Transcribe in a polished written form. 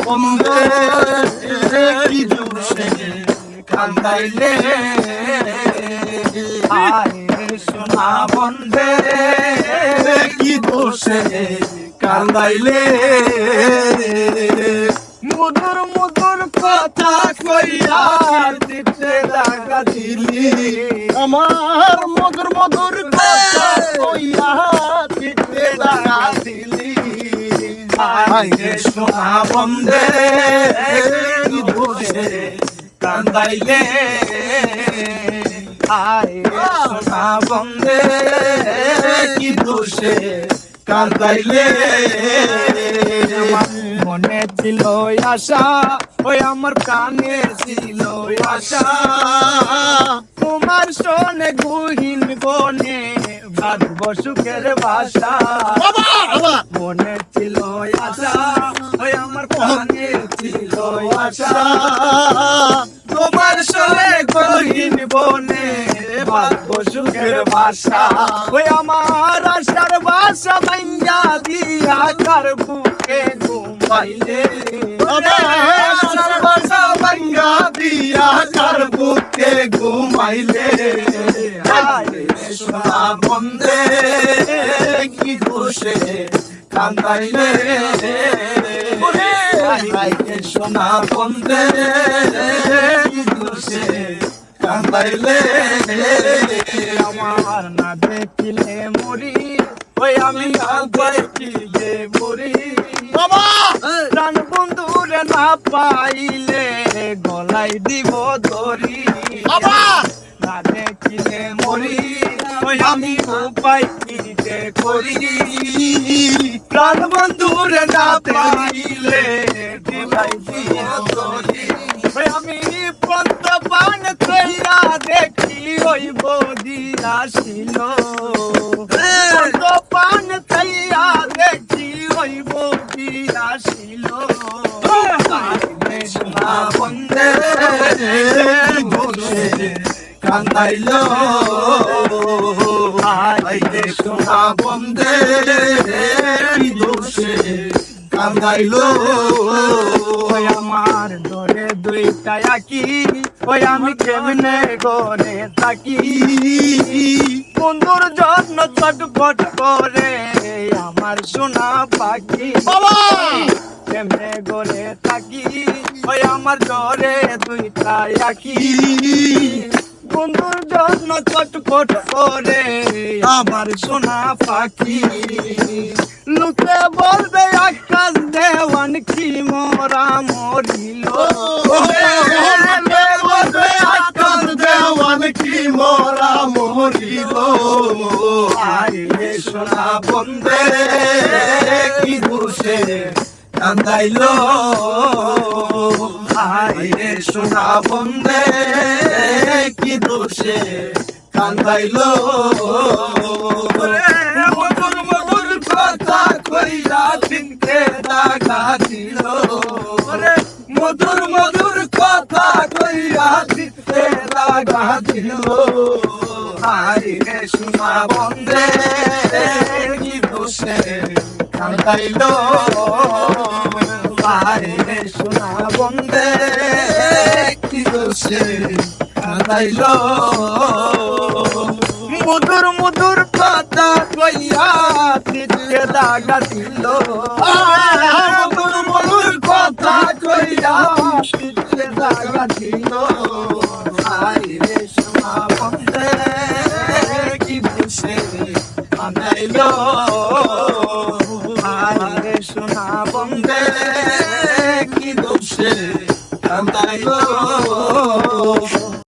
বন্ধে কি দোষে কান্দাইলে আয় সোনা বন্ধে কি দোষে কান্দাইলে মধুর মধুর কথা কইয়া দিতে লাগা দিলি আমার মধুর মধুর কথা কইয়া দিতে লাগা দিলি আয় সোনা বন্ধে কি দোষে কান্দাইলে আয় সোনা বন্ধে কি দোষে কান্দাইলে মনে ছিল আশা ওই আমার প্রাণে ছিল আশা তোমার শোনে গহীন বনে বাঁধব সুখের বাসা মনে ছিল আশা ওই আমার প্রাণে ছিল আশা তোমার শোনে গহীন বনে বাঁধব সুখের বাসা ওই আমার আশার বাসা ভাঙ্গা দিয়া কার বুকে ঘুমাইলে আশার বাসা ভাঙ্গা দিয়া কার বুকে ঘুমাইলে সোনা বন্ধে কি দোষে কান্দাইলে সোনা বন্ধে কি দোষে কান্দাইলে আমার না দেখিলে মরি ওই আমি দেখিলে মরি বাবা প্রাণ বন্ধুরে না পাইলে গলাই দিব ধরি বাবা না দেখিলে মরি ওই আমি উপায় কিতে করি প্রাণ বন্ধুরে না পাইলে দিলাই দিব ধরি আমি পন্ত পান কইরা দেখি ওই বদি আসিল পন্ত পান কইরা দেখি ওই বদি আসিল সোনা বন্ধে দোষে কান্দাইল আইলে সোনা বন্ধে দোষে কান্দাইল আমার ধরে দুইটা আঁকি ওই আমি কেমনে গনে থাকি বন্ধুর জন্য ছটফট করে আমার সোনা পাখি বাবা কেমনে গনে থাকি ওই আমার ধরে দুইটা আঁকি বন্ধুর জন্য ছটফট করে আমার সোনা পাখি লোকে বলবে আকাশ দেওয়ান কি মোরা মরিল বলবে আকাশ দেওয়ান কি মোরা মরিল আইলে সোনা বন্ধে কি দোষে কান্দাইল আইলে সোনা বন্ধে কি দোষে কান্দাইল মধুর মধুর কথা কইরা দিনকে দাগা দিল মধুর মধুর কথা কইরা দিনকে দাগা দিল আইলে সোনা বন্ধে কি দোষে কান্দাইল আইলে সোনা বন্ধে কি দোষে কান্দাইল মধুর মধুর কথা কইয়া দিতে দাগা দিল মধুর মধুর কথা কইয়া দিতে দাগা দিল আইলে সোনা বন্ধে কি দোষে কান্দাইল আইলে সোনা বন্ধে কি দোষে কান্দাইল